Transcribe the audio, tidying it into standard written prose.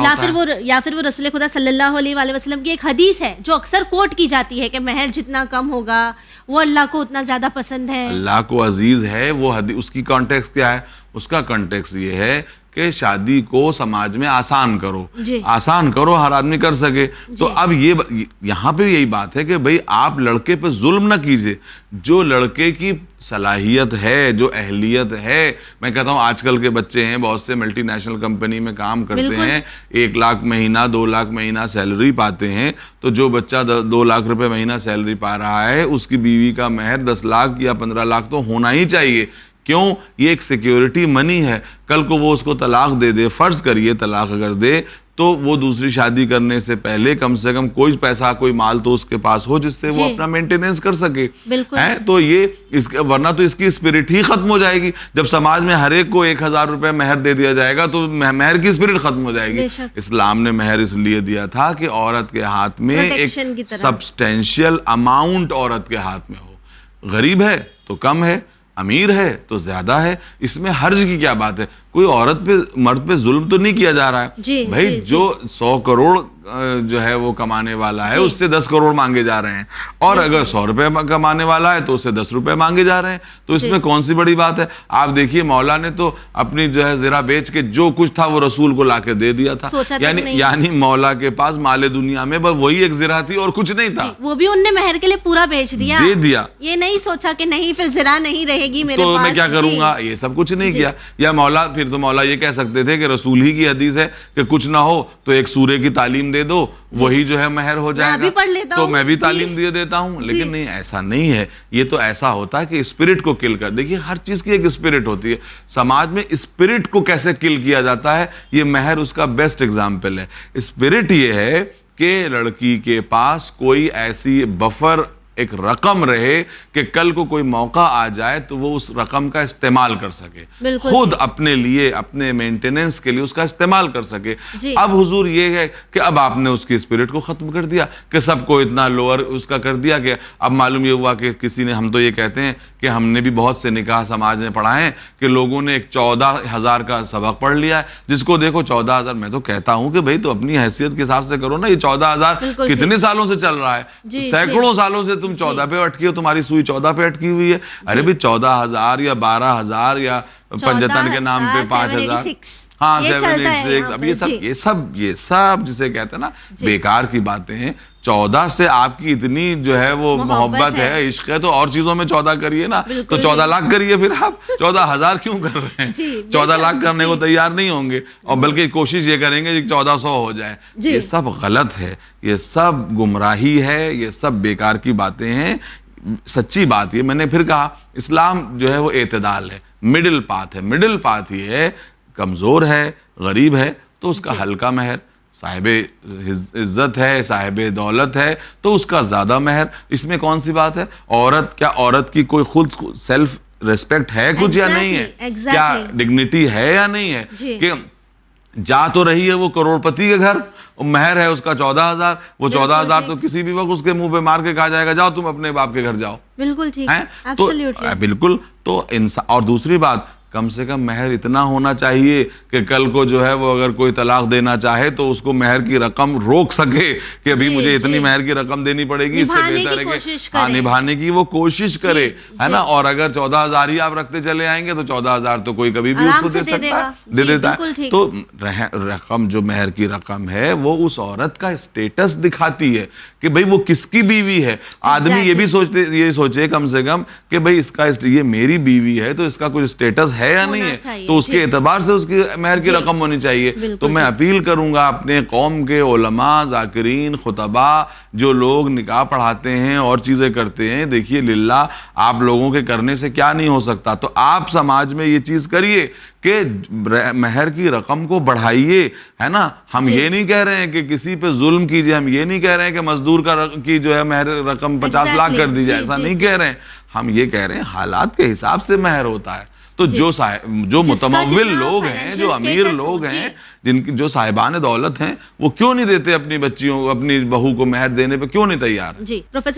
ہوتا ہے. یا پھر وہ رسول خدا صلی اللہ علیہ وآلہ وسلم کی ایک حدیث ہے جو اکثر کوٹ کی جاتی ہے کہ مہر جتنا کم ہوگا وہ اللہ کو اتنا زیادہ پسند ہے, اللہ کو عزیز ہے وہ حدیث. اس کی کانٹیکس کیا ہے؟ اس کا کانٹیکس یہ ہے کہ شادی کو سماج میں آسان کرو, آسان کرو, ہر آدمی کر سکے. تو اب یہاں پہ یہی بات ہے کہ بھئی آپ لڑکے پہ ظلم نہ کیجئے. جو لڑکے کی صلاحیت ہے, جو اہلیت ہے, میں کہتا ہوں آج کل کے بچے ہیں بہت سے ملٹی نیشنل کمپنی میں کام کرتے ہیں, 1 لاکھ مہینہ 2 لاکھ مہینہ سیلری پاتے ہیں. تو جو بچہ 2 لاکھ روپے مہینہ سیلری پا رہا ہے اس کی بیوی کا مہر 10 لاکھ یا 15 لاکھ تو ہونا ہی چاہیے. کیوں؟ یہ ایک سیکیورٹی منی ہے. کل کو وہ اس کو طلاق دے دے, فرض کریے طلاق اگر دے, تو وہ دوسری شادی کرنے سے پہلے کم سے کم کوئی پیسہ کوئی مال تو اس کے پاس ہو جس سے وہ اپنا مینٹیننس کر سکے. تو یہ ورنہ تو اس کی اسپرٹ ہی ختم ہو جائے گی. جب سماج میں ہر ایک کو 1000 روپے مہر دے دیا جائے گا تو مہر کی اسپرٹ ختم ہو جائے گی. اسلام نے مہر اس لیے دیا تھا کہ عورت کے ہاتھ میں ایک سبسٹینشیل اماؤنٹ عورت کے ہاتھ میں ہو. غریب ہے تو کم ہے, امیر ہے تو زیادہ ہے. اس میں حرج کی کیا بات ہے؟ کوئی عورت پہ مرد پہ ظلم تو نہیں کیا جا رہا ہے. بھائی جو 100 کروڑ جو ہے وہ کمانے والا ہے اس سے 10 کروڑ مانگے جا رہے ہیں, اور اگر 100 روپے کمانے والا ہے تو اس سے 10 روپے مانگے جا رہے ہیں. تو اس میں کون سی بڑی بات ہے؟ آپ دیکھیے مولا نے تو اپنی جو ہے زرہ بیچ کے جو کچھ تھا وہ رسول کو لا کے دے دیا تھا. یعنی مولا کے پاس مال دنیا میں بس وہی ایک زرہ تھی اور کچھ نہیں تھا, وہ بھی ان نے مہر کے لیے پورا بیچ دیا, دے دیا. یہ نہیں سوچا کہ نہیں پھر زرہ نہیں رہے گی میرے پاس تو میں کیا کروں گا, یہ سب کچھ نہیں کیا. یا مولا پھر تو مولا یہ کہہ سکتے تھے کہ رسول ہی کی حدیث ہے کہ کچھ نہ ہو تو ایک سورے کی تعلیم دے دو, وہی جو ہے مہر ہو جائے گا, تو میں بھی تعلیم دے دیتا ہوں. لیکن نہیں, ایسا نہیں ہے. یہ تو ایسا ہوتا ہے کہ اسپرٹ کو کل کر. دیکھیے ہر چیز کی ایک اسپرٹ ہوتی ہے. سماج میں اسپرٹ کو کیسے کل کیا جاتا ہے, یہ مہر اس کا بیسٹ ایگزامپل ہے. اسپرٹ یہ ہے کہ لڑکی کے پاس کوئی ایسی بفر ایک رقم رہے کہ کل کو کوئی موقع آ جائے تو وہ اس رقم کا استعمال کر سکے, خود اپنے لیے اپنے مینٹیننس کے لیے اس کا استعمال کر سکے. اب حضور یہ ہے کہ اب آپ نے اس کی اسپرٹ کو ختم کر دیا کہ سب کو اتنا لوور اس کا کر دیا کہ اب معلوم یہ ہوا کہ کسی نے, ہم تو یہ کہتے ہیں کہ ہم نے بھی بہت سے نکاح سماج میں پڑھائے ہیں کہ لوگوں نے ایک 14,000 کا سبق پڑھ لیا ہے, جس کو دیکھو 14,000. میں تو کہتا ہوں کہ بھئی تو اپنی حیثیت کے حساب سے کرو نا. یہ 14,000 کتنے سالوں سے چل رہا ہے؟ سینکڑوں سالوں سے تم 14 پہ اٹکی ہو, تمہاری سوئی 14 پہ اٹکی ہوئی ہے. ارے بھی 14,000 یا 12,000 یا پنجتن کے نام پہ 5,000, ہاں 786. اب یہ سب جسے کہتے ہیں نا بیکار کی باتیں ہیں. 14 سے آپ کی اتنی جو ہے وہ محبت ہے, عشق ہے, تو اور چیزوں میں 14 کریے نا, تو 14 لاکھ کریے. پھر آپ 14,000 کیوں کر رہے ہیں؟ 14 لاکھ کرنے کو تیار نہیں ہوں گے, اور بلکہ کوشش یہ کریں گے کہ 1400 ہو جائے. یہ سب غلط ہے, یہ سب گمراہی ہے, یہ سب بیکار کی باتیں ہیں. سچی بات یہ میں نے پھر کہا, اسلام جو ہے وہ اعتدال ہے, مڈل پاتھ ہے. مڈل پاتھ یہ ہے, کمزور ہے, غریب ہے تو اس کا ہلکا مہر, صاحب عزت ہے, صاحب دولت ہے تو اس کا زیادہ مہر. اس میں کون سی بات ہے؟ عورت کی کوئی خود سیلف ریسپیکٹ ہے کچھ یا نہیں ہے؟ کیا ڈگنیٹی ہے یا نہیں ہے؟ کہ جا تو رہی ہے وہ کروڑ پتی کے گھر, مہر ہے اس کا 14,000. وہ 14,000 تو کسی بھی وقت اس کے منہ پہ مار کے کہا جائے گا جاؤ تم اپنے باپ کے گھر جاؤ. بالکل ٹھیک, بالکل. تو اور دوسری بات, کم سے کم مہر اتنا ہونا چاہیے کہ کل کو جو ہے وہ اگر کوئی طلاق دینا چاہے تو اس کو مہر کی رقم روک سکے کہ ابھی مجھے اتنی مہر کی رقم دینی پڑے گی, اس سے بہتر ہے کہ نبھانے کی وہ کوشش کرے, ہے نا. اور اگر 14,000 ہی آپ رکھتے چلے آئیں گے تو 14,000 تو کوئی کبھی بھی اس کو دے سکتا ہے, دے دیتا ہے. تو رقم جو مہر کی رقم ہے وہ اس عورت کا اسٹیٹس دکھاتی ہے کہ بھئی وہ کس کی بیوی ہے. آدمی یہ سوچے کم سے کم کہ بھئی اس کا یہ میری بیوی ہے تو اس کا کچھ اسٹیٹس ہے یا نہیں ہے, تو اس کے اعتبار سے اس کی مہر کی رقم ہونی چاہیے. تو میں اپیل کروں گا اپنے قوم کے علماء, ذاکرین, خطباء, جو لوگ نکاح پڑھاتے ہیں اور چیزیں کرتے ہیں, دیکھیے للہ آپ لوگوں کے کرنے سے کیا نہیں ہو سکتا, تو آپ سماج میں یہ چیز کریے کہ مہر کی رقم کو بڑھائیے, ہے نا. ہم یہ نہیں کہہ رہے ہیں کہ کسی پہ ظلم کیجئے, ہم یہ نہیں کہہ رہے ہیں کہ مزدور کی جو ہے مہر رقم 50 لاکھ کر دی جائے, ایسا نہیں کہہ رہے ہیں. ہم یہ کہہ رہے ہیں حالات کے حساب سے مہر ہوتا ہے. تو جو متمول لوگ ہیں, جو امیر لوگ ہیں, جن کی جو صاحبان دولت ہیں, وہ کیوں نہیں دیتے اپنی بچیوں, اپنی بہو کو مہر دینے پہ کیوں نہیں تیار؟